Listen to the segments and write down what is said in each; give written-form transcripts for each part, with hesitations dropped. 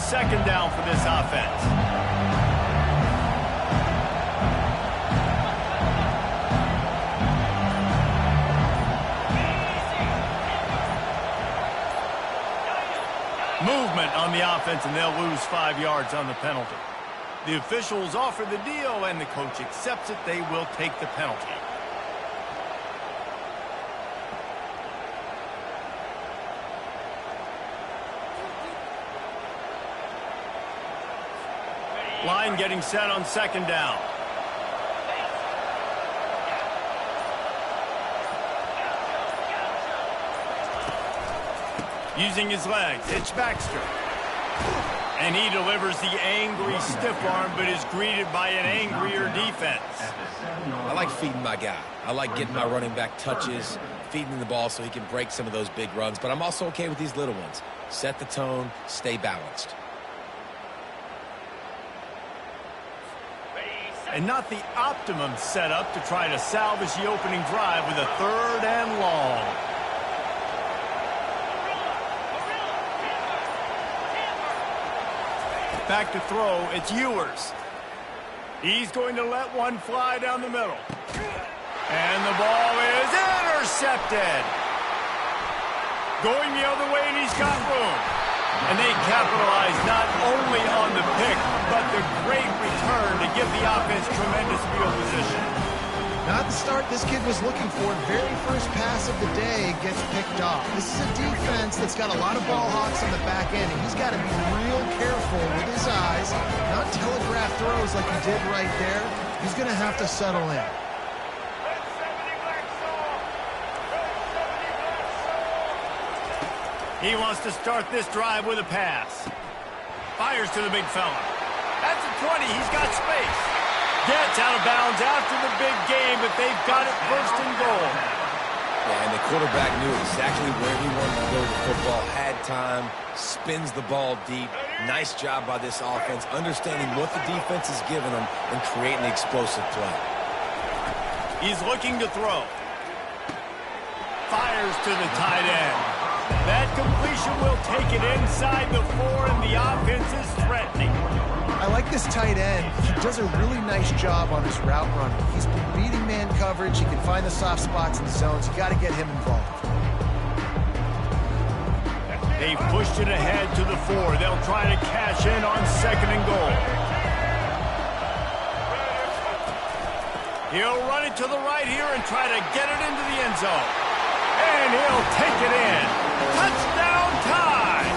second down for this offense. Movement on the offense, and they'll lose 5 yards on the penalty. The officials offer the deal, and the coach accepts it. They will take the penalty. Line getting set on second down. Using his legs, it's Baxter. And he delivers the angry stiff arm, but is greeted by an angrier defense. I like feeding my guy. I like getting my running back touches, feeding him the ball so he can break some of those big runs. But I'm also okay with these little ones. Set the tone, stay balanced. And not the optimum setup to try to salvage the opening drive with a 3rd and long. Back to throw, it's Ewers. He's going to let one fly down the middle. And the ball is intercepted. Going the other way, and he's got room. And they capitalize not only on the pick, but the great return to give the offense tremendous field position. Not the start this kid was looking for. Very first pass of the day gets picked off. This is a defense that's got a lot of ball hawks on the back end, and he's got to be real careful with his eyes, not telegraph throws like he did right there. He's going to have to settle in. He wants to start this drive with a pass. Fires to the big fella. That's a 20. He's got space. Gets out of bounds after the big game, but they've got it first and goal. Yeah, and the quarterback knew exactly where he wanted to go with the football, had time, spins the ball deep. Nice job by this offense, understanding what the defense is giving them and creating explosive play. He's looking to throw. Fires to the tight end. That completion will take it inside the 4, and the offense is threatening. I like this tight end. He does a really nice job on his route running. He's been beating man coverage. He can find the soft spots in the zones. You got to get him involved. They've pushed it ahead to the 4. They'll try to cash in on 2nd and goal. He'll run it to the right here and try to get it into the end zone. And he'll take it in. Touchdown time!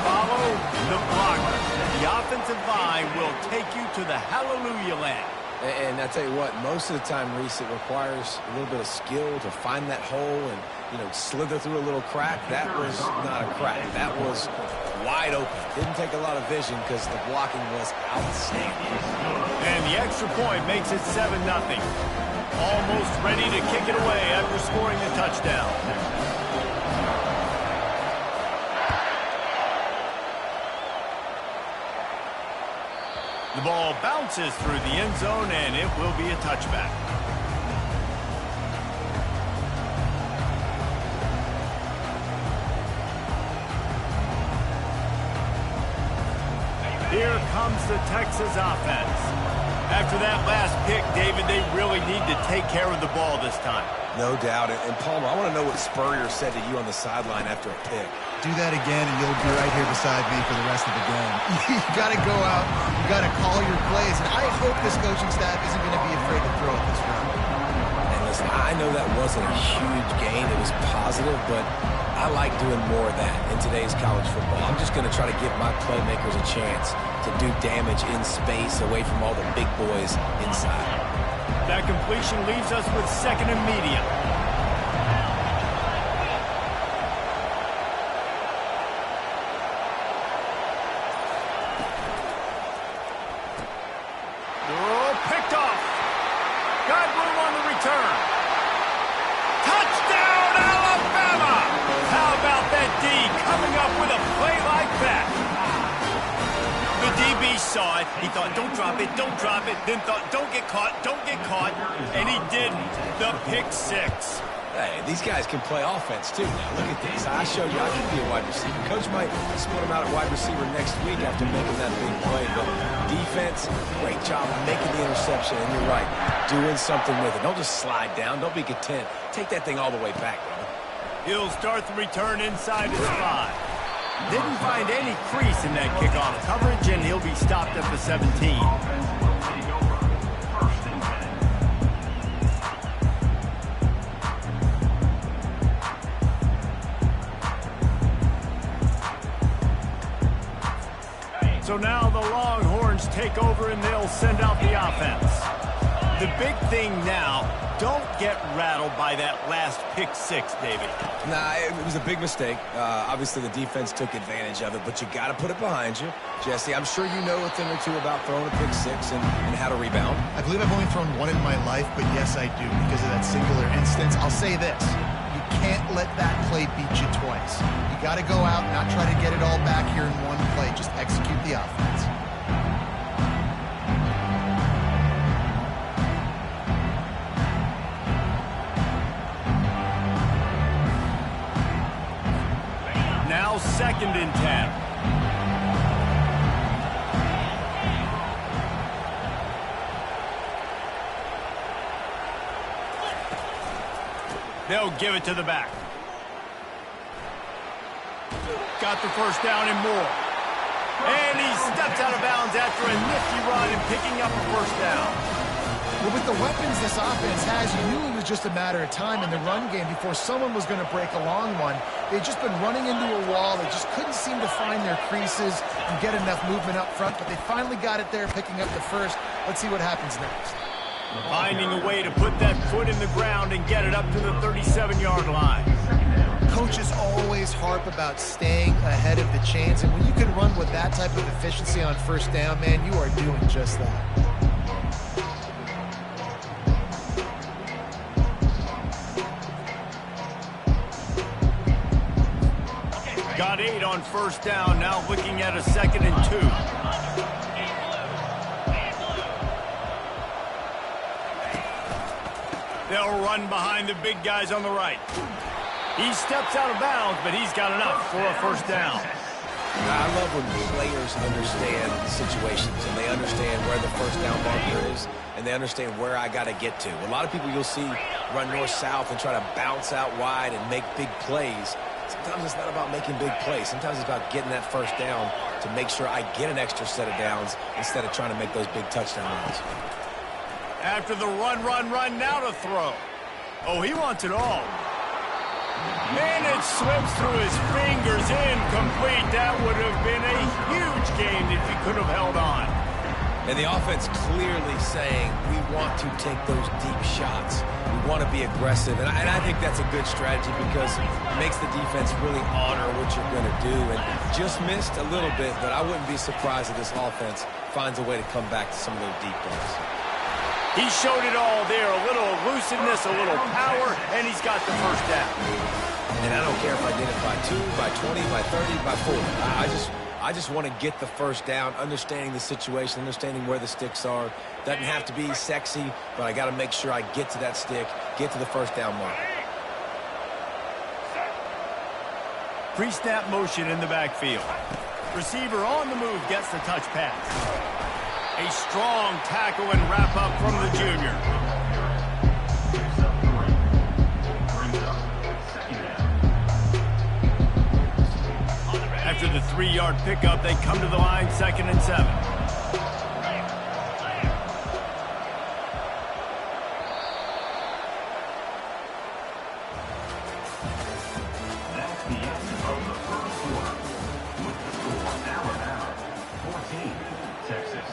Follow the blocker. The offensive line will take you to the hallelujah land. And I tell you what, most of the time, Reese, it requires a little bit of skill to find that hole and, slither through a little crack. That was not a crack. That was wide open. Didn't take a lot of vision because the blocking was outstanding. And the extra point makes it 7-0. Almost ready to kick it away after scoring a touchdown. The ball bounces through the end zone, and it will be a touchback. Here comes the Texas offense. After that last pick, David, they really need to take care of the ball this time. No doubt. And Palmer, I want to know what Spurrier said to you on the sideline after a pick. Do that again, and you'll be right here beside me for the rest of the game. You got to go out. You got to call your plays. And I hope this coaching staff isn't going to be afraid to throw at this round. And listen, I know that wasn't a huge gain. It was positive, but I like doing more of that in today's college football. I'm just going to try to give my playmakers a chance to do damage in space away from all the big boys inside. That completion leaves us with 2nd and medium. Oh, picked off. Got room on the return. Touchdown, Alabama! How about that D coming up with a play like that? The DB saw it. He thought, don't drop it, don't drop it. Then thought, don't get caught, and he didn't. The pick 6. Hey, these guys can play offense, too. Now, look at this. I showed you I can be a wide receiver. Coach might split him out at wide receiver next week after making that big play. But defense, great job making the interception. And you're right, doing something with it. Don't just slide down. Don't be content. Take that thing all the way back, brother. He'll start the return inside his 5. Didn't find any crease in that kickoff coverage, and he'll be stopped at the 17. So now the Longhorns take over, and they'll send out the offense. The big thing now, don't get rattled by that last pick-6, David. Nah, it was a big mistake. Obviously, the defense took advantage of it, but you got to put it behind you. Jesse, I'm sure you know a thing or two about throwing a pick-6 and how to rebound. I believe I've only thrown one in my life, but yes, I do, because of that singular instance. I'll say this. You can't let that play beat you twice. You got to go out, not try to get it all back here in one play. Just execute the offense. Now 2nd and 10. They'll give it to the back. Got the first down and more. And he steps out of bounds after a nifty run and picking up a first down. Well, with the weapons this offense has, you knew it was just a matter of time in the run game before someone was going to break a long one. They'd just been running into a wall. They just couldn't seem to find their creases and get enough movement up front, but they finally got it there, picking up the first. Let's see what happens next. Finding a way to put that foot in the ground and get it up to the 37-yard line. Coaches always harp about staying ahead of the chains, and when you can run with that type of efficiency on first down, man, you are doing just that. Got 8 on first down, now looking at a 2nd and 2. They'll run behind the big guys on the right. He steps out of bounds, but he's got enough for a first down. I love when players understand situations and they understand where the first down marker is and they understand where I got to get to. A lot of people you'll see run north-south and try to bounce out wide and make big plays. Sometimes it's not about making big plays. Sometimes it's about getting that first down to make sure I get an extra set of downs instead of trying to make those big touchdown runs. After the run, now to throw. Oh, he wants it all. And it slips through his fingers, incomplete. That would have been a huge gain if he could have held on. And the offense clearly saying, we want to take those deep shots. We want to be aggressive. And I think that's a good strategy because it makes the defense really honor what you're going to do. And just missed a little bit, but I wouldn't be surprised if this offense finds a way to come back to some of those deep balls. He showed it all there, a little elusiveness, a little power, and he's got the first down. And I don't care if I did it by 2, by 20, by 30, by 40. I just want to get the first down, understanding the situation, understanding where the sticks are. Doesn't have to be sexy, but I got to make sure I get to that stick, get to the first down mark. Pre-snap motion in the backfield. Receiver on the move gets the touch pass. A strong tackle and wrap up from the junior. After the 3-yard pickup, they come to the line 2nd and 7. That's the end of the first quarter. With the score Alabama 14, Texas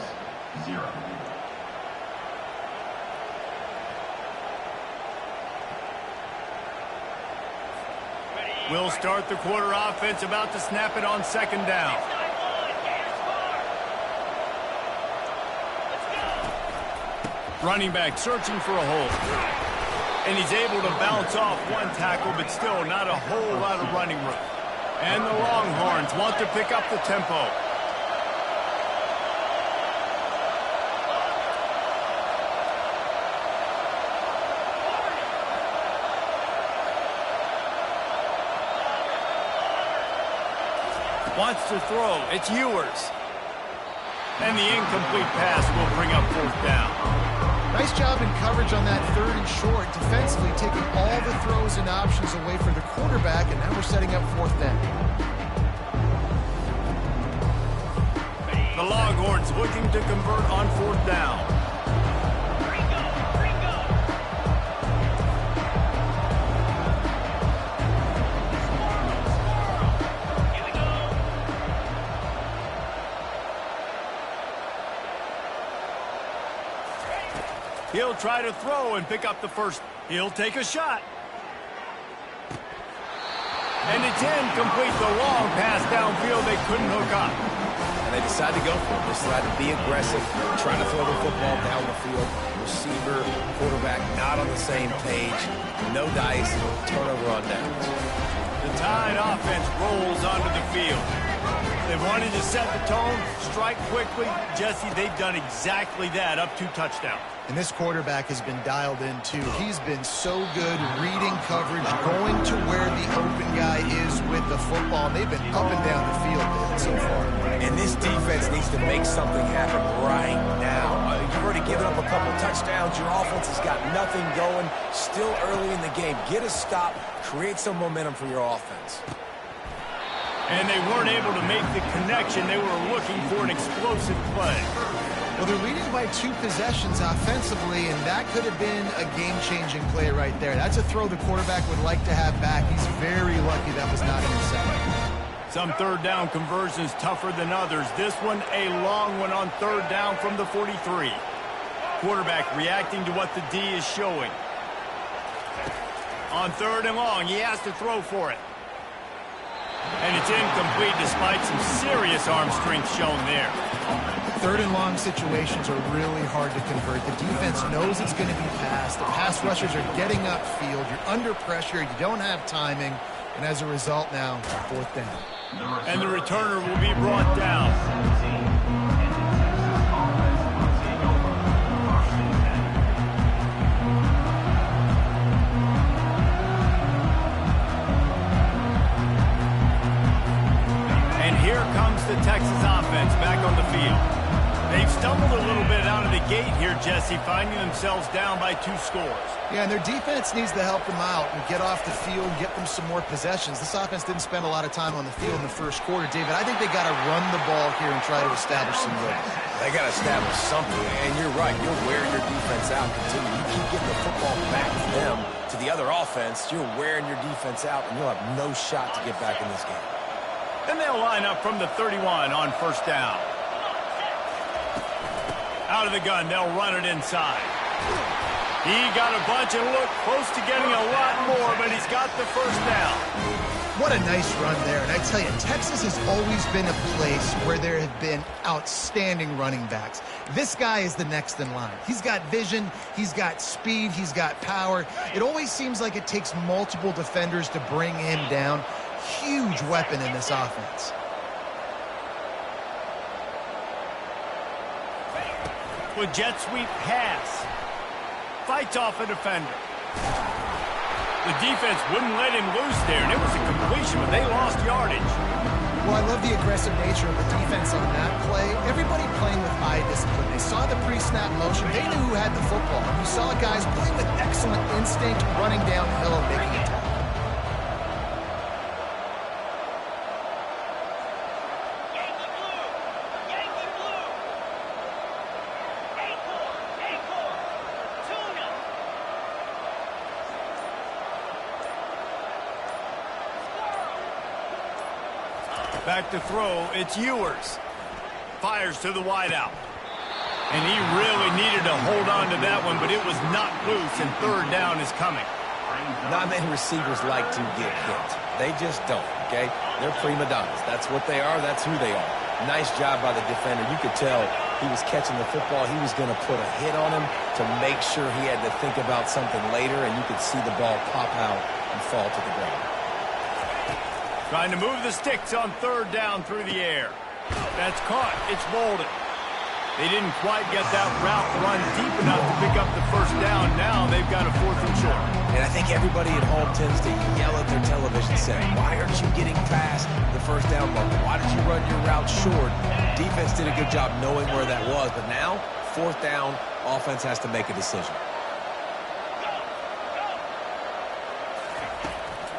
0. We'll start the quarter offense, about to snap it on 2nd down. Running back searching for a hole. And he's able to bounce off one tackle, but still not a whole lot of running room. And the Longhorns want to pick up the tempo. Wants to throw. It's Ewers. And the incomplete pass will bring up 4th down. Nice job in coverage on that 3rd and short, defensively taking all the throws and options away from the quarterback, and now we're setting up 4th down. The Longhorns looking to convert on 4th down. He'll try to throw and pick up the first. He'll take a shot. And it's incomplete. The long pass downfield. They couldn't hook up. And they decide to go for it. They decide to be aggressive, trying to throw the football down the field. Receiver, quarterback not on the same page. No dice, turnover on downs. The Tide offense rolls onto the field. They wanted to set the tone, strike quickly. Jesse, they've done exactly that, up 2 touchdowns. And this quarterback has been dialed in, too. He's been so good reading coverage, going to where the open guy is with the football. They've been up and down the field so far. And this defense needs to make something happen right now. You've already given up a couple touchdowns. Your offense has got nothing going. Still early in the game. Get a stop. Create some momentum for your offense. And they weren't able to make the connection. They were looking for an explosive play. Well, they're leading by 2 possessions offensively, and that could have been a game-changing play right there. That's a throw the quarterback would like to have back. He's very lucky that was not intercepted. Some 3rd down conversions tougher than others. This one, a long one on 3rd down from the 43. Quarterback reacting to what the D is showing. On 3rd and long, he has to throw for it. And it's incomplete despite some serious arm strength shown there. 3rd and long situations are really hard to convert. The defense knows it's going to be passed. The pass rushers are getting upfield. You're under pressure. You don't have timing. And as a result now, 4th down. And the returner will be brought down. And here comes the Texas offense back on the field. They've stumbled a little bit out of the gate here, Jesse, finding themselves down by 2 scores. Yeah, and their defense needs to help them out and get off the field, get them some more possessions. This offense didn't spend a lot of time on the field in the 1st quarter. David, I think they got to run the ball here and try to establish some rhythm. They got to establish something, and you're right. You're wearing your defense out. Continue. You keep getting the football back to them, to the other offense. You're wearing your defense out, and you'll have no shot to get back in this game. And they'll line up from the 31 on 1st down. Out of the gun, they'll run it inside. He got a bunch and looked close to getting a lot more, but he's got the 1st down. What a nice run there. And I tell you, Texas has always been a place where there have been outstanding running backs. This guy is the next in line. He's got vision, he's got speed, he's got power. It always seems like it takes multiple defenders to bring him down. Huge weapon in this offense. With jet sweep pass. Fights off a defender. The defense wouldn't let him loose there, and it was a completion, but they lost yardage. Well, I love the aggressive nature of the defense on that play. Everybody playing with eye discipline. They saw the pre-snap motion. They knew who had the football. And you saw guys playing with excellent instinct, running downhill and making a tackle. Back to throw, it's Ewers. Fires to the wideout. And he really needed to hold on to that one, but it was not loose, and 3rd down is coming. Not many receivers like to get hit. They just don't, okay? They're prima donnas. That's what they are. That's who they are. Nice job by the defender. You could tell he was catching the football. He was going to put a hit on him to make sure he had to think about something later, and you could see the ball pop out and fall to the ground. Trying to move the sticks on 3rd down through the air. That's caught. It's Bolden. They didn't quite get that route run deep enough to pick up the first down. Now they've got a 4th and short. And I think everybody at home tends to yell at their television set, why aren't you getting past the first down marker? Why did you run your route short? Defense did a good job knowing where that was, but now, 4th down, offense has to make a decision.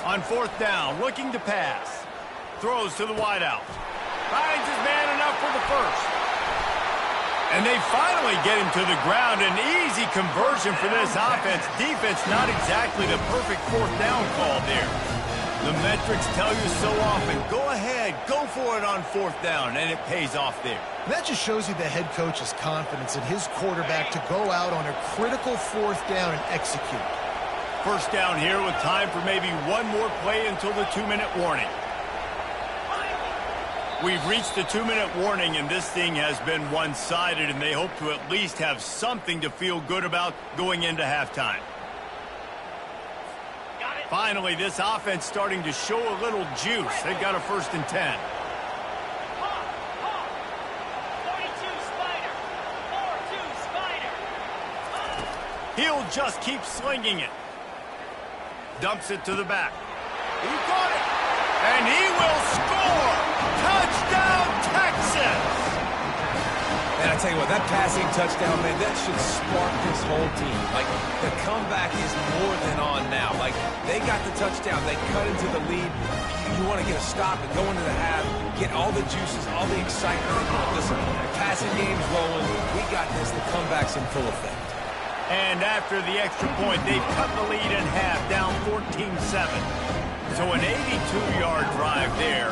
On 4th down, looking to pass. Throws to the wideout. Finds his man enough for the first. And they finally get him to the ground. An easy conversion for this offense. Defense not exactly the perfect 4th down call there. The metrics tell you so often, go ahead, go for it on 4th down, and it pays off there. That just shows you the head coach's confidence in his quarterback to go out on a critical 4th down and execute. First down here with time for maybe one more play until the 2-minute warning. We've reached the 2-minute warning, and this thing has been one-sided, and they hope to at least have something to feel good about going into halftime. Finally, this offense starting to show a little juice. They've got a 1st and 10. He'll just keep slinging it. Dumps it to the back. He got it. And he will score! Touchdown, Texas! And I tell you what, that passing touchdown, man, that should spark this whole team. Like, the comeback is more than on now. Like, they got the touchdown. They cut into the lead. You want to get a stop and go into the half, get all the juices, all the excitement. Listen, the passing game's rolling. We got this. The comeback's in full effect. And after the extra point, they've cut the lead in half, down 14-7. So an 82-yard drive there.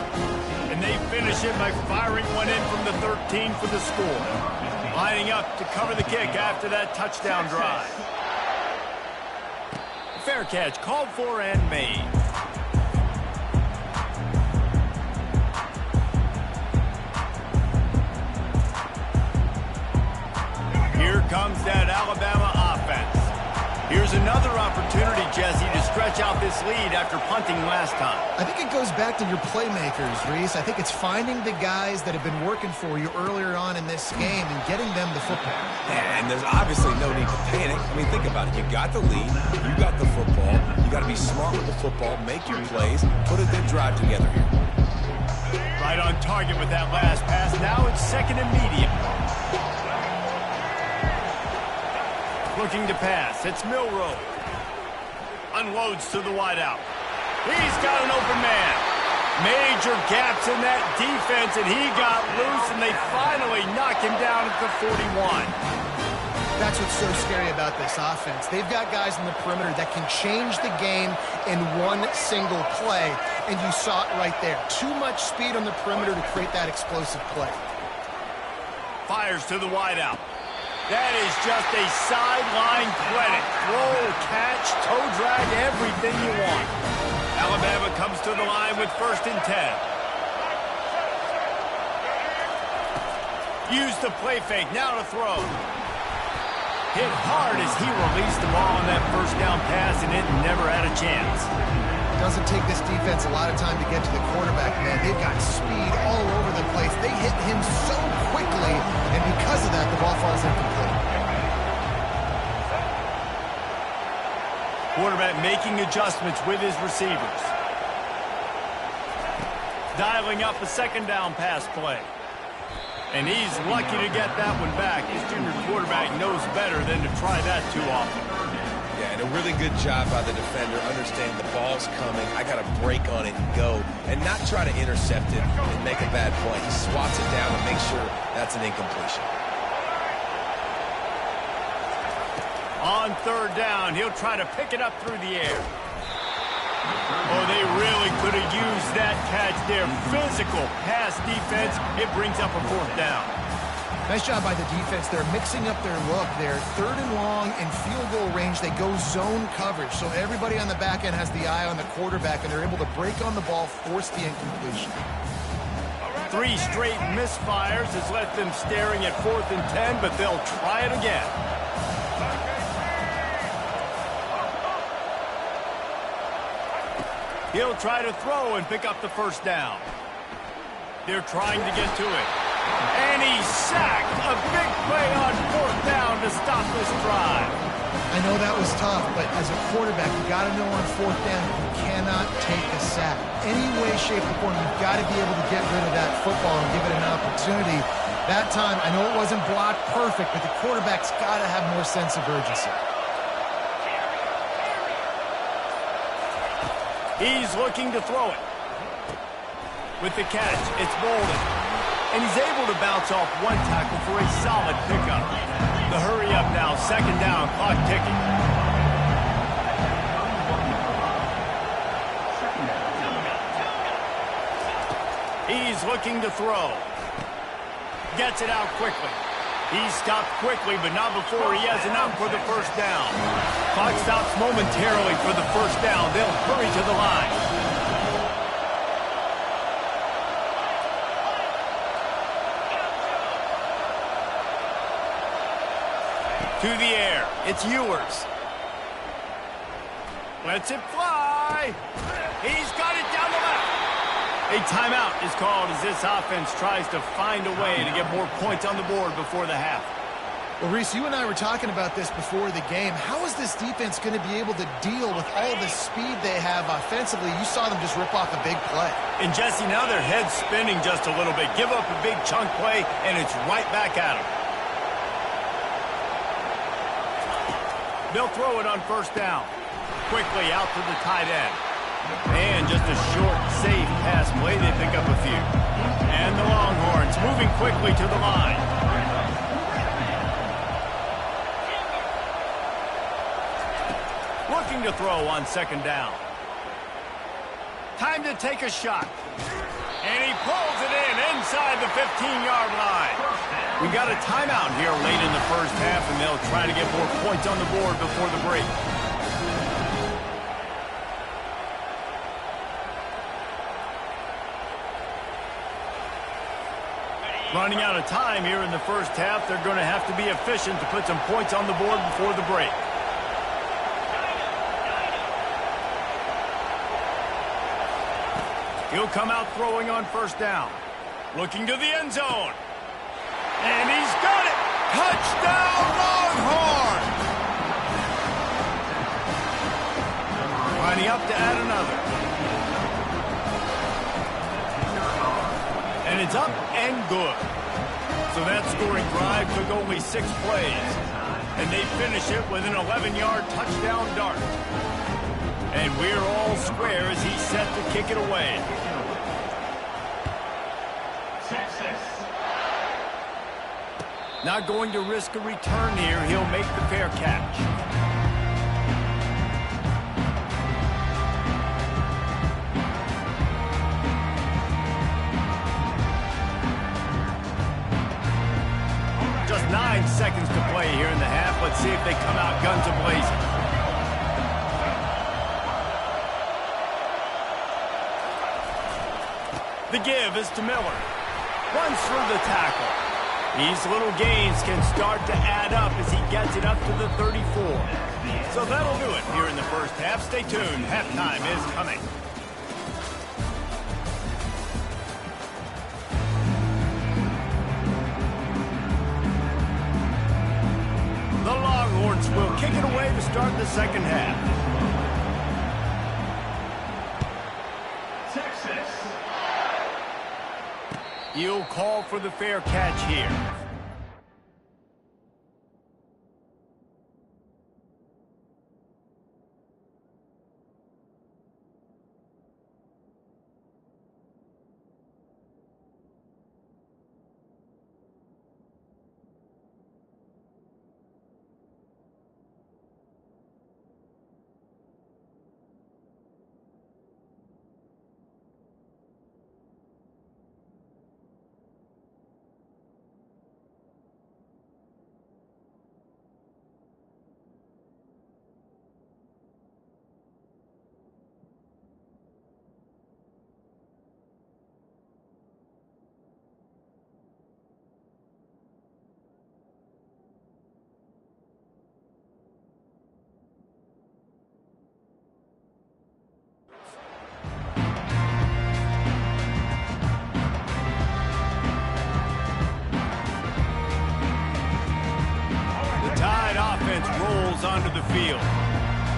And they finish it by firing one in from the 13 for the score. Lining up to cover the kick after that touchdown drive. Fair catch called for and made. Here comes that Alabama offense. Here's another opportunity, Jesse, to stretch out this lead after punting last time. I think it goes back to your playmakers, Reese. I think it's finding the guys that have been working for you earlier on in this game and getting them the football. And there's obviously no need to panic. I mean, think about it. You got the lead. You got the football. You got to be smart with the football, make your plays, put a good drive together here. Right on target with that last pass. Now it's 2nd and medium. Looking to pass. It's Milroe. Unloads to the wideout. He's got an open man. Major gaps in that defense, and he got loose, and they finally knock him down at the 41. That's what's so scary about this offense. They've got guys in the perimeter that can change the game in one single play, and you saw it right there. Too much speed on the perimeter to create that explosive play. Fires to the wideout. That is just a sideline credit. Throw, catch, toe drag, everything you want. Alabama comes to the line with 1st and 10. Use the play fake, now to throw. Hit hard as he released the ball on that 1st down pass, and it never had a chance. Doesn't take this defense a lot of time to get to the quarterback, man. They've got speed all over the place. They hit him so quickly, and because of that, the ball falls incomplete. Quarterback making adjustments with his receivers. Dialing up a 2nd down pass play. And he's lucky to get that one back. His junior quarterback knows better than to try that too often. Yeah, and a really good job by the defender, understanding the ball's coming, I got to break on it and go, and not try to intercept it and make a bad play. He swats it down and makes sure that's an incompletion. On 3rd down, he'll try to pick it up through the air. Oh, they really could have used that catch there. Physical pass defense. It brings up a 4th down. Nice job by the defense. They're mixing up their look. They're 3rd and long in field goal range. They go zone coverage. So everybody on the back end has the eye on the quarterback, and they're able to break on the ball, force the incompletion. 3 straight misfires has left them staring at 4th and 10, but they'll try it again. He'll try to throw and pick up the 1st down. They're trying to get to it. And he's sacked. A big play on fourth down to stop this drive. I know that was tough, but as a quarterback, you got to know on fourth down you cannot take a sack. Any way, shape, or form, you've got to be able to get rid of that football and give it an opportunity. That time, I know it wasn't blocked perfect, but the quarterback's got to have more sense of urgency. He's looking to throw it. With the catch, it's Bolden. And he's able to bounce off one tackle for a solid pickup. The hurry up now, second down, clock ticking. He's looking to throw. Gets it out quickly. He's stopped quickly, but not before he has enough for the first down. Clock stops momentarily for the first down. They'll hurry to the line. To the air. It's Ewers. Lets it fly. He's got it down the left. A timeout is called as this offense tries to find a way to get more points on the board before the half. Well, Reese, you and I were talking about this before the game. How is this defense going to be able to deal with all the speed they have offensively? You saw them just rip off a big play. And, Jesse, now their head's spinning just a little bit. Give up a big chunk play, and it's right back at them. They'll throw it on first down. Quickly out to the tight end. And just a short, safe pass play. They pick up a few. And the Longhorns moving quickly to the line. Looking to throw on second down. Time to take a shot. And he pulls it in inside the 15-yard line. We got a timeout here late in the first half, and they'll try to get more points on the board before the break. Running out of time here in the first half. They're going to have to be efficient to put some points on the board before the break. He'll come out throwing on first down. Looking to the end zone. And he's got it! Touchdown, Longhorn! Lining up to add another. And it's up and good. So that scoring drive took only 6 plays. And they finish it with an 11-yard touchdown dart. And we're all square as he's set to kick it away. Not going to risk a return here. He'll make the fair catch. Just 9 seconds to play here in the half. Let's see if they come out guns a-blazing. The give is to Miller. Runs through the tackle. These little gains can start to add up as he gets it up to the 34. So that'll do it here in the first half. Stay tuned. Halftime is coming. The Longhorns will kick it away to start the second half. He'll call for the fair catch here. comes onto the field.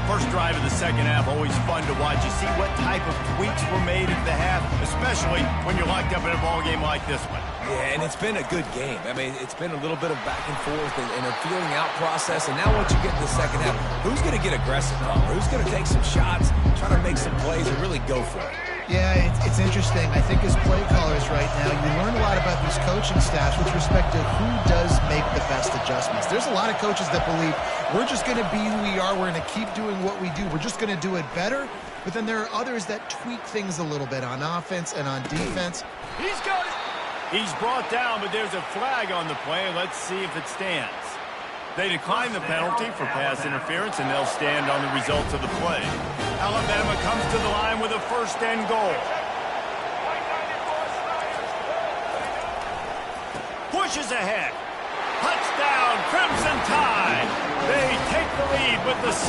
First drive of the second half, always fun to watch. You see what type of tweaks were made at the half, especially when you're locked up in a ball game like this one. Yeah, and it's been a good game. I mean, it's been a little bit of back and forth and a feeling out process. And now once you get to the second half, who's going to get aggressive, Palmer? Who's going to take some shots, try to make some plays, and really go for it? Yeah, it's interesting. I think as play callers right now, you learn a lot about these coaching staffs with respect to who does make the best adjustments. There's a lot of coaches that believe we're just going to be who we are. We're going to keep doing what we do. We're just going to do it better. But then there are others that tweak things a little bit on offense and on defense. He's got it. He's brought down, but there's a flag on the play. Let's see if it stands. They decline the penalty for pass interference, and they'll stand on the results of the play. Alabama comes to the line with a first and goal. Pushes ahead. Touchdown, Crimson Tide. They take the lead with the 6.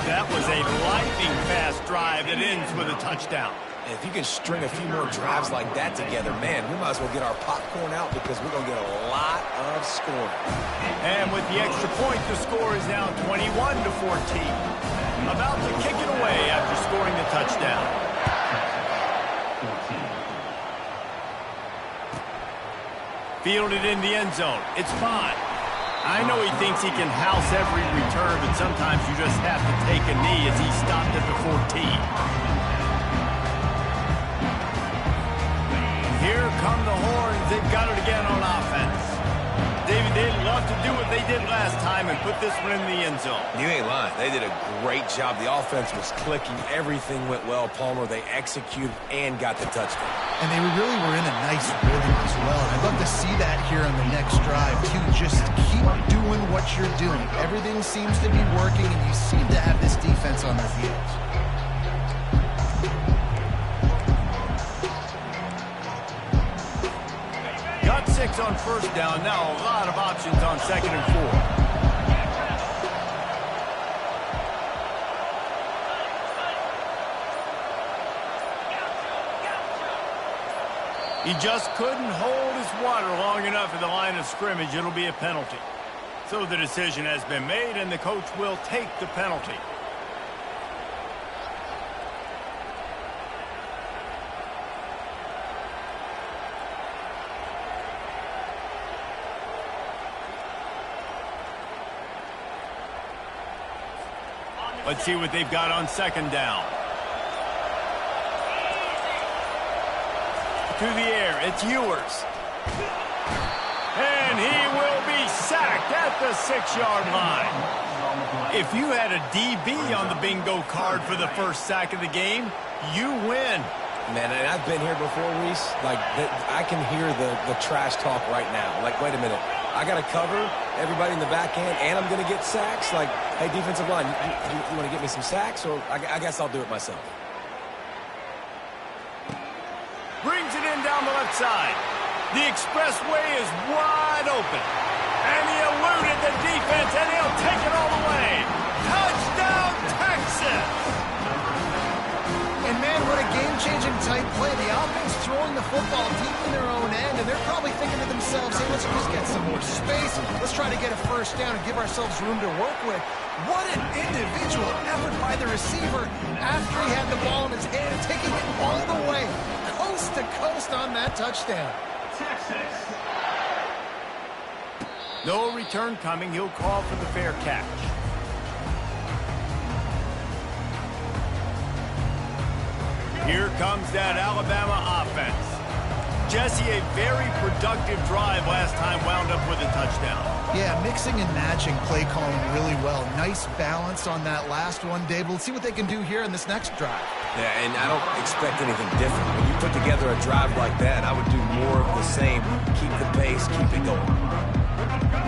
That was a lightning fast drive that ends with a touchdown. And if you can string a few more drives like that together, man, we might as well get our popcorn out because we're going to get a lot of scoring. And with the extra point, the score is now 21-14. About to kick it away after scoring the touchdown. Fielded in the end zone. It's fine. I know he thinks he can house every return, but sometimes you just have to take a knee as he stopped at the 14. Here come the horns. They've got it again on offense. David, they'd love to do what they did last time and put this one in the end zone. You ain't lying. They did a great job. The offense was clicking. Everything went well, Palmer. They executed and got the touchdown. And they really were in a nice rhythm as well. And I'd love to see that here on the next drive, too. Just keep doing what you're doing. Everything seems to be working, and you seem to have this defense on their heels. Got 6 on first down. Now a lot of options on second and 4. He just couldn't hold his water long enough at the line of scrimmage. It'll be a penalty. So the decision has been made, and the coach will take the penalty. Let's see what they've got on second down. To the air, it's Ewers. And he will be sacked at the 6-yard line. If you had a DB on the bingo card for the first sack of the game, you win. Man, and I've been here before, Reese. Like, I can hear the trash talk right now. Like, wait a minute. I got to cover everybody in the back end, and I'm going to get sacks. Like, hey, defensive line, you want to get me some sacks? Or I guess I'll do it myself. Brings it in down the left side. The expressway is wide open. And he eluded the defense, and he'll take it all the way. Touchdown, Texas! And, man, what a game-changing type play. The offense throwing the football deep in their own end, and they're probably thinking to themselves, hey, let's just get some more space. Let's try to get a first down and give ourselves room to work with. What an individual effort by the receiver after he had the ball in his hand, taking it all the way, coast to coast on that touchdown. Texas. No return coming. He'll call for the fair catch. Here comes that Alabama offense. Jesse, a very productive drive last time, wound up with a touchdown. Yeah, mixing and matching play calling really well. Nice balance on that last one, Dave. Let's see what they can do here in this next drive. Yeah, and I don't expect anything different. When you put together a drive like that, I would do more of the same. Keep the pace, keep it going.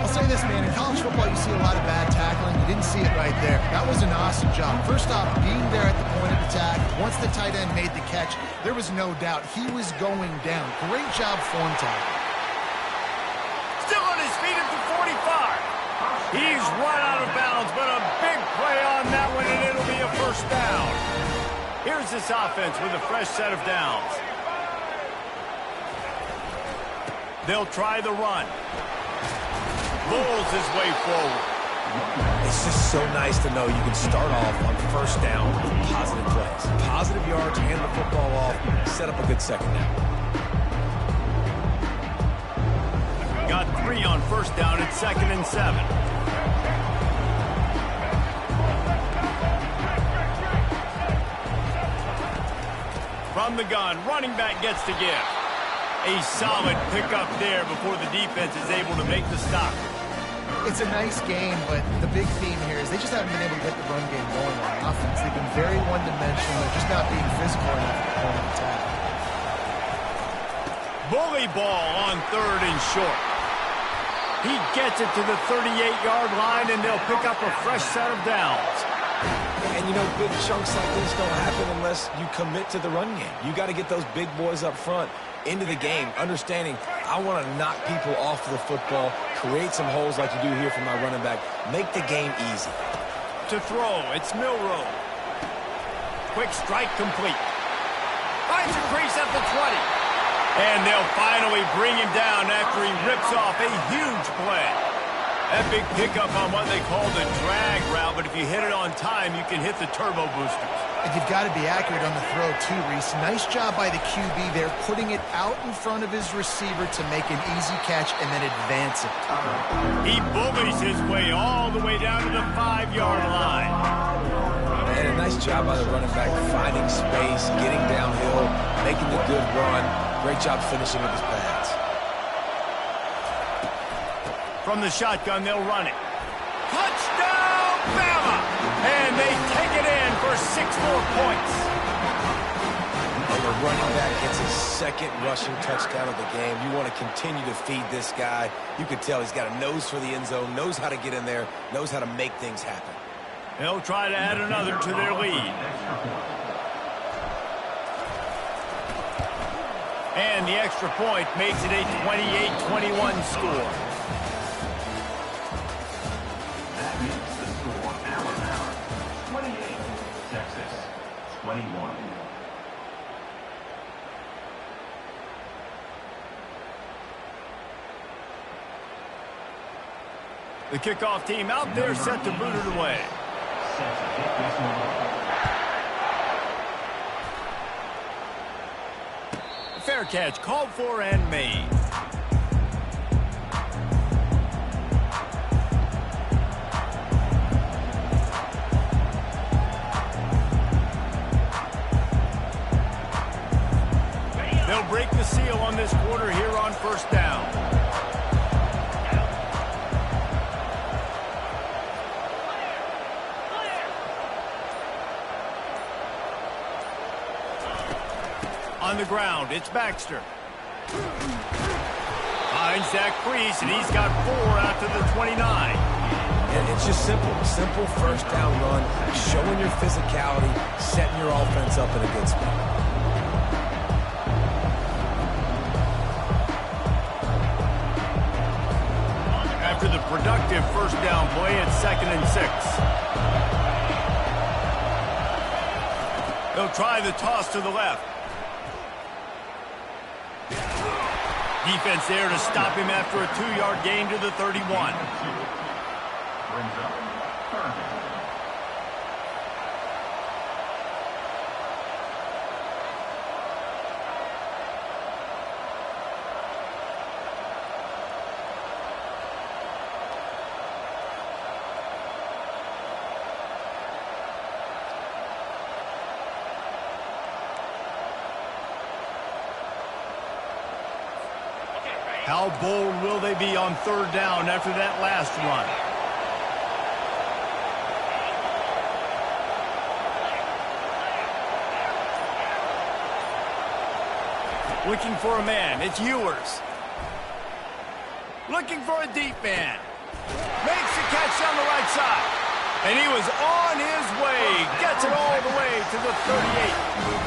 I'll say this, man, in college football you see a lot of bad tackling. You didn't see it right there. That was an awesome job. First off, being there at the point of attack. Once the tight end made the catch, there was no doubt he was going down. Great job form tackle. Still on his feet at the 45. He's right out of bounds, but a big play on that one, and it'll be a first down. Here's this offense with a fresh set of downs. They'll try the run. Bulls his way forward. It's just so nice to know you can start off on first down with positive plays. Positive yards, hand the football off, set up a good second down. Got 3 on first down at 2nd and 7. From the gun, running back gets to give. A solid pickup there before the defense is able to make the stop. It's a nice game, but the big theme here is they just haven't been able to get the run game going on offense. They've been very one-dimensional. They're just not being physical enough at the point of attack. Bully ball on 3rd and short. He gets it to the 38-yard line, and they'll pick up a fresh set of downs. And, you know, big chunks like this don't happen unless you commit to the run game. You got to get those big boys up front into the game, understanding I want to knock people off the football, create some holes like you do here for my running back, make the game easy. To throw, it's Milrow. Quick strike complete. Finds a crease at the 20. And they'll finally bring him down after he rips off a huge play. That big pickup on what they call the drag route, but if you hit it on time, you can hit the turbo boosters. And you've got to be accurate on the throw, too, Reese. Nice job by the QB there, putting it out in front of his receiver to make an easy catch and then advance it. He bullies his way all the way down to the 5-yard line. And a nice job by the running back, finding space, getting downhill, making the good run. Great job finishing with his pads. From the shotgun, they'll run it. Touchdown, Bama! And they take it in for 6 more points. And the running back gets his 2nd rushing touchdown of the game. You want to continue to feed this guy. You can tell he's got a nose for the end zone, knows how to get in there, knows how to make things happen. They'll try to add another to their lead. And the extra point makes it a 28-21 score. That makes the score Alabama 28, Texas 21. The kickoff team out there set to boot it away. Set to kick this one off. Fair catch called for and made. They'll break the seal on this quarter here on first down. On the ground, it's Baxter. Finds that crease, and he's got 4 out to the 29. And it's just simple. Simple first down run, showing your physicality, setting your offense up in a good spot. After the productive first down play, it's 2nd and 6. They'll try the toss to the left. Defense there to stop him after a 2-yard gain to the 31. Brings up 3rd down. How bold will they be on 3rd down after that last run? Looking for a man. It's Ewers. Looking for a deep man. Makes the catch down the right side. And he was on his way. Gets it all the way to the 38.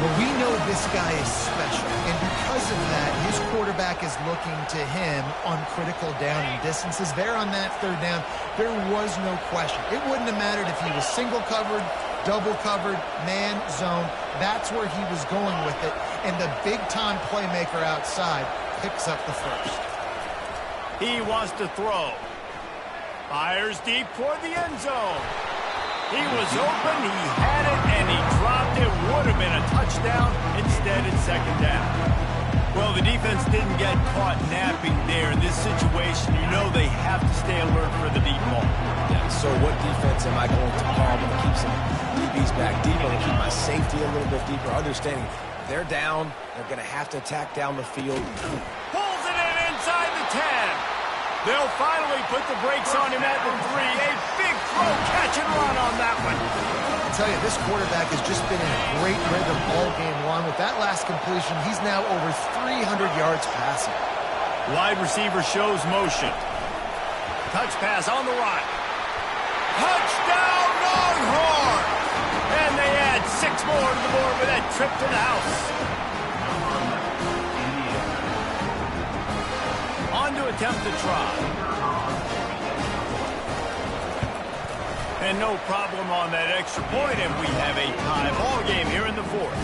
Well, we know this guy is special, and because of that, his quarterback is looking to him on critical down and distances. There on that 3rd down, there was no question. It wouldn't have mattered if he was single covered, double covered, man, zone. That's where he was going with it, and the big-time playmaker outside picks up the first. He wants to throw. Fires deep toward the end zone. He was open, he had it, and he dropped it. Would have been a touchdown. Instead, it's second down. Well, the defense didn't get caught napping there. In this situation, you know they have to stay alert for the deep ball. Yeah, so what defense am I going to call? I'm going to keep some DBs back deep. I'm going to keep my safety a little bit deeper. Understanding they're down. They're going to have to attack down the field. Pulls it in inside the 10. They'll finally put the brakes on him at the 3. A big throw, catch and run on that one. I'll tell you, this quarterback has just been in a great rhythm all game long. With that last completion, he's now over 300 yards passing. Wide receiver shows motion. Touch pass on the right. Touchdown, Longhorn! And they add 6 more to the board with that trip to the house. On to attempt to try. And no problem on that extra point, and we have a tie ball game here in the 4th.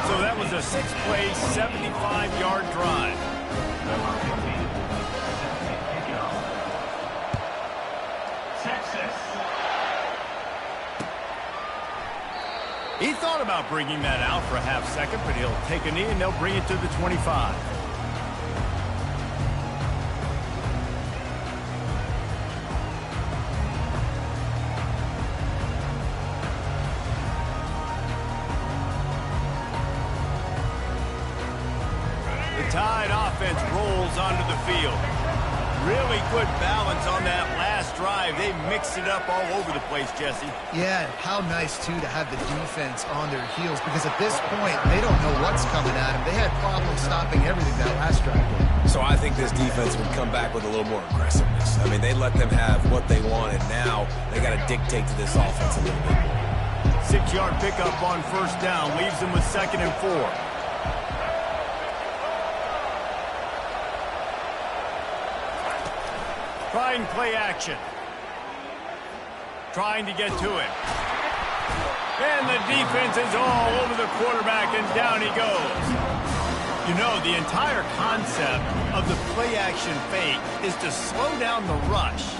So that was a 6-play, 75-yard drive. Texas. He thought about bringing that out for a half second, but he'll take a knee and they'll bring it to the 25. Tide offense rolls onto the field. Really good balance on that last drive. They mixed it up all over the place, Jesse. Yeah, how nice, too, to have the defense on their heels, because at this point, they don't know what's coming at them. They had problems stopping everything that last drive. So I think this defense would come back with a little more aggressiveness. I mean, they let them have what they wanted. Now they got to dictate to this offense a little bit more. 6-yard pickup on first down leaves them with 2nd and 4. Trying play action. Trying to get to him. And the defense is all over the quarterback, and down he goes. You know, the entire concept of the play action fake is to slow down the rush.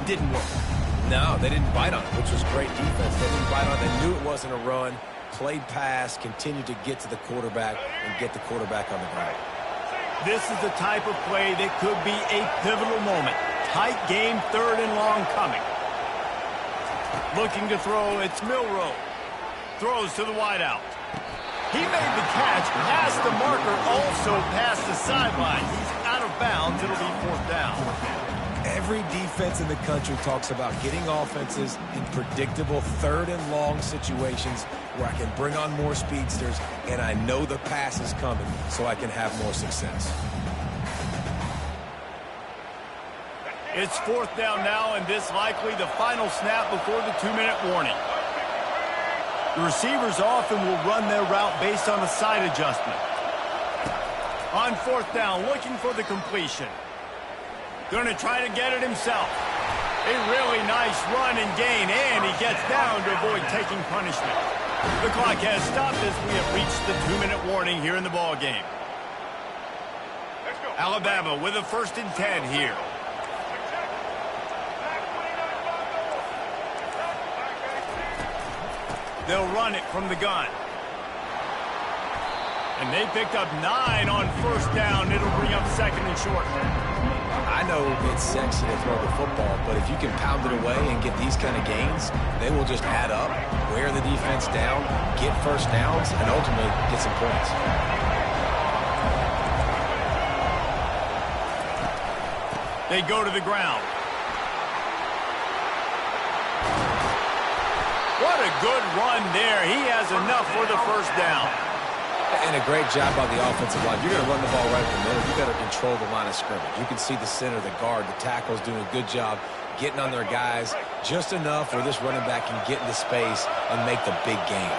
Didn't work. No, they didn't bite on it, which was great defense. They didn't bite on it. They knew it wasn't a run. Played pass, continued to get to the quarterback and get the quarterback on the ground. This is the type of play that could be a pivotal moment. Tight game, 3rd and long coming. Looking to throw, it's Milroe. Throws to the wideout. He made the catch past the marker, also past the sideline. He's out of bounds. It'll be 4th down. Every defense in the country talks about getting offenses in predictable 3rd and long situations where I can bring on more speedsters and I know the pass is coming so I can have more success. It's 4th down now, and this likely the final snap before the 2-minute warning. The receivers often will run their route based on a side adjustment. On 4th down, looking for the completion. Going to try to get it himself. A really nice run and gain, and he gets down to avoid taking punishment. The clock has stopped as we have reached the 2-minute warning here in the ball game. Alabama with a 1st and 10 here. They'll run it from the gun. And they picked up 9 on 1st down. It'll bring up 2nd and short. I know it's sexy to throw the football, but if you can pound it away and get these kind of gains, they will just add up, wear the defense down, get 1st downs, and ultimately get some points. They go to the ground. What a good run there. He has enough for the 1st down. And a great job by the offensive line. You're going to run the ball right in the middle. You better control the line of scrimmage. You can see the center, the guard, the tackle's doing a good job getting on their guys just enough where this running back can get into space and make the big game.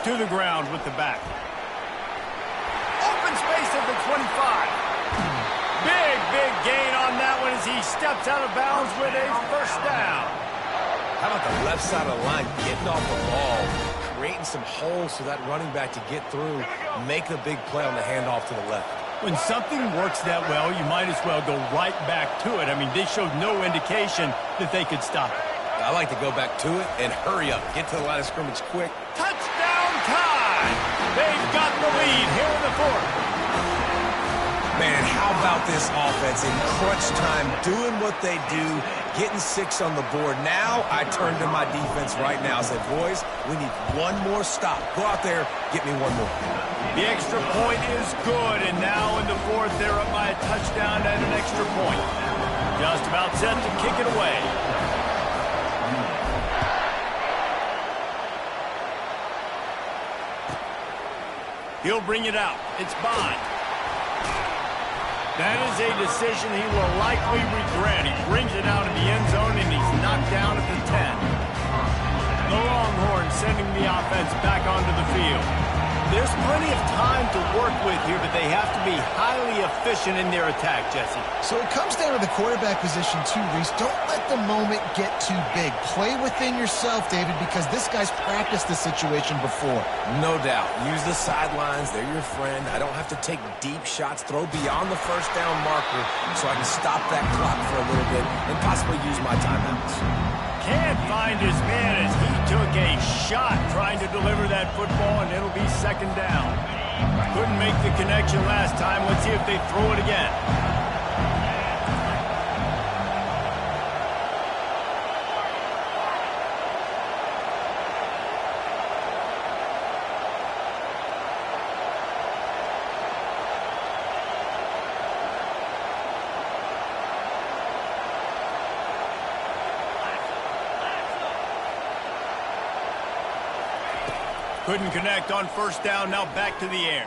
To the ground with the back. Open space at the 25. Big gain on that one as he steps out of bounds with a 1st down. How about the left side of the line getting off the ball, creating some holes for that running back to get through, make the big play on the handoff to the left. When something works that well, you might as well go right back to it. I mean, they showed no indication that they could stop it. I like to go back to it and hurry up. Get to the line of scrimmage quick. Touchdown time! They've got the lead here in the fourth. Man, how about this offense in crunch time, doing what they do, getting 6 on the board. Now I turn to my defense right now and say, boys, we need one more stop. Go out there, get me one more. The extra point is good, and now in the fourth, they're up by a touchdown and an extra point. Just about set to kick it away. He'll bring it out. It's Bond. That is a decision he will likely regret. He brings it out in the end zone, and he's knocked down at the 10. The Longhorns sending the offense back onto the field. There's plenty of time to work with here, but they have to be highly efficient in their attack, Jesse. So it comes down to the quarterback position too, Reese. Don't let the moment get too big. Play within yourself, David, because this guy's practiced this situation before. No doubt. Use the sidelines. They're your friend. I don't have to take deep shots, throw beyond the first down marker so I can stop that clock for a little bit and possibly use my timeouts. Can't find his man as he took a shot trying to deliver that football, and it'll be second down. Couldn't make the connection last time. Let's see if they throw it again. Couldn't connect on first down. Now back to the air.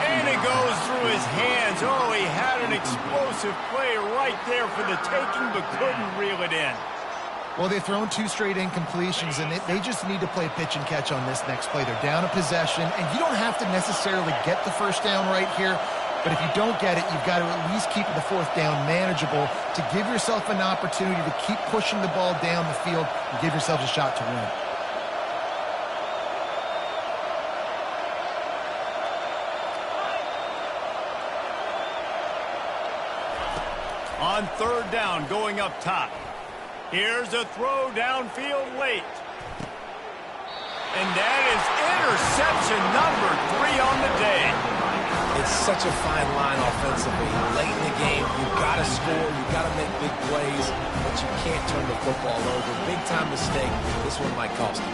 And it goes through his hands. Oh, he had an explosive play right there for the taking, but couldn't reel it in. Well, they've thrown 2 straight incompletions, and they just need to play pitch and catch on this next play. They're down a possession, and you don't have to necessarily get the first down right here. But if you don't get it, you've got to at least keep the fourth down manageable to give yourself an opportunity to keep pushing the ball down the field and give yourselves a shot to win. On third down, going up top. Here's a throw downfield late. And that is interception number 3 on the day. It's such a fine line offensively. Late in the game, you've got to score, you've got to make big plays, but you can't turn the football over. Big-time mistake. This one might cost you.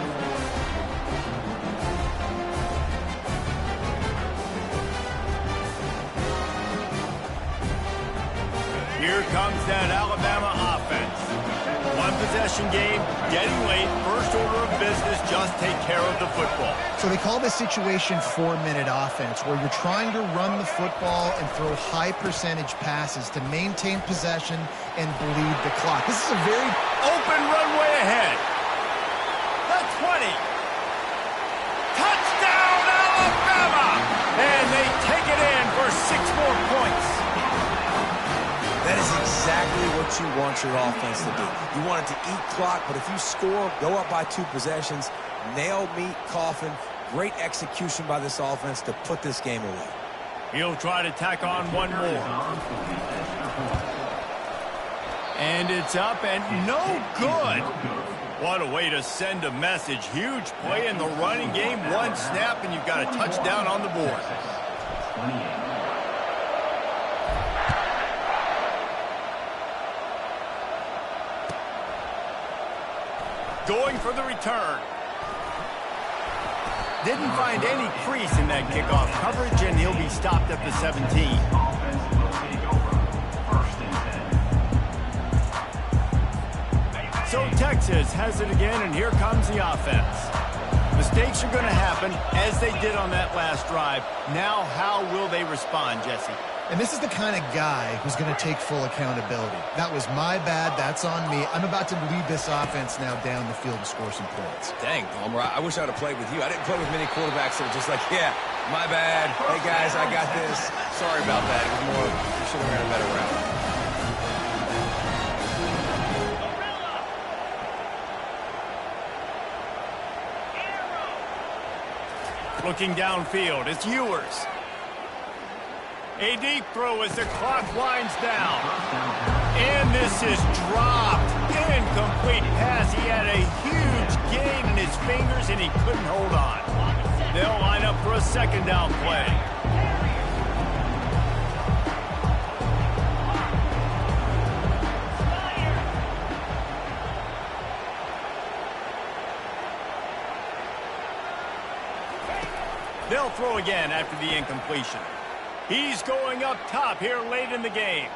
Here comes that Alabama offense. One possession game, getting late, first order of business, just take care of the football. So they call this situation 4-minute offense, where you're trying to run the football and throw high percentage passes to maintain possession and bleed the clock. This is a very open runway ahead. The 20. Touchdown, Alabama! And they take it in for 6 more points. That is exactly what you want your offense to do. You want it to eat clock, but if you score, go up by 2 possessions, nail, meet, coffin. Great execution by this offense to put this game away. He'll try to tack on one more. And it's up and no good. What a way to send a message. Huge play in the running game. 1 snap, and you've got a touchdown on the board. Going for the return. Didn't find any crease in that kickoff coverage, and he'll be stopped at the 17. So Texas has it again, and here comes the offense. Mistakes are going to happen, as they did on that last drive. Now, how will they respond, Jesse? And this is the kind of guy who's going to take full accountability. That was my bad. That's on me. I'm about to lead this offense now down the field and score some points. Dang, Palmer, I wish I would have played with you. I didn't play with many quarterbacks that were just like, yeah, my bad. Hey, guys, I got this. Sorry about that. It was more, you should have ran a better route. Looking downfield, it's Ewers. A deep throw as the clock winds down. And this is dropped. Incomplete pass. He had a huge gain in his fingers, and he couldn't hold on. They'll line up for a second down play. They'll throw again after the incompletion. He's going up top here late in the game.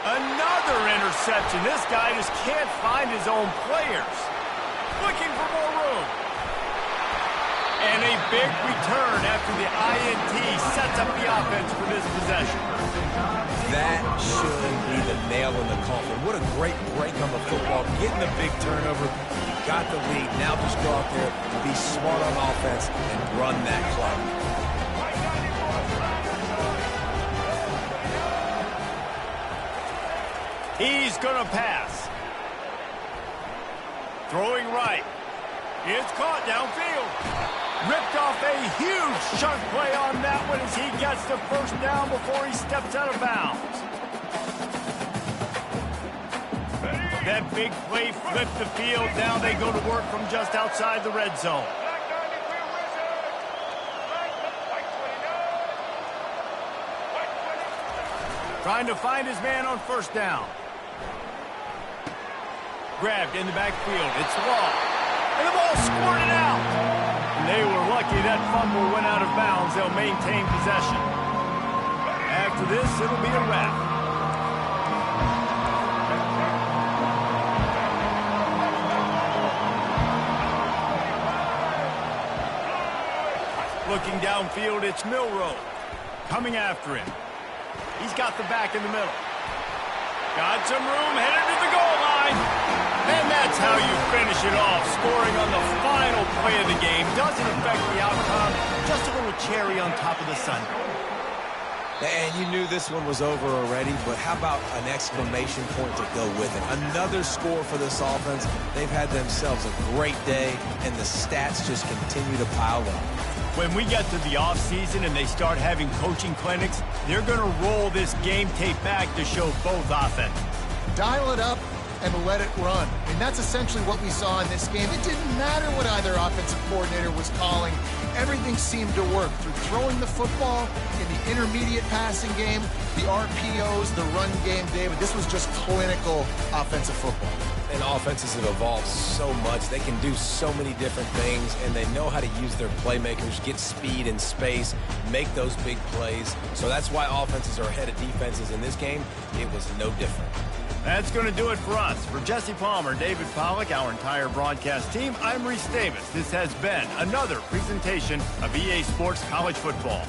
Another interception. This guy just can't find his own players. Looking for more room. And a big return after the INT sets up the offense for this possession. That should be the nail in the coffin. What a great break on the football. Getting the big turnover. You got the lead. Now just go out there, be smart on offense, and run that clock. He's going to pass. Throwing right. It's caught downfield. Ripped off a huge chunk play on that one as he gets the first down before he steps out of bounds. That big play flipped the field. Now they go to work from just outside the red zone. Trying to find his man on first down. Grabbed in the backfield. It's Law. And the ball squirted out. And they were lucky that fumble went out of bounds. They'll maintain possession. After this, it'll be a wrap. Looking downfield, it's Milroe. Coming after him. He's got the back in the middle. Got some room, headed to the goal line. And that's how you finish it off. Scoring on the final play of the game doesn't affect the outcome. Just a little cherry on top of the sundae. And you knew this one was over already, but how about an exclamation point to go with it? Another score for this offense. They've had themselves a great day, and the stats just continue to pile up. When we get to the offseason and they start having coaching clinics, they're going to roll this game tape back to show both offenses. Dial it up and let it run. And that's essentially what we saw in this game. It didn't matter what either offensive coordinator was calling. Everything seemed to work through throwing the football, in the intermediate passing game, the RPOs, the run game, David. This was just clinical offensive football. And offenses have evolved so much. They can do so many different things, and they know how to use their playmakers, get speed and space, make those big plays. So that's why offenses are ahead of defenses in this game. It was no different. That's going to do it for us. For Jesse Palmer, David Pollack, our entire broadcast team, I'm Reese Davis. This has been another presentation of EA Sports College Football.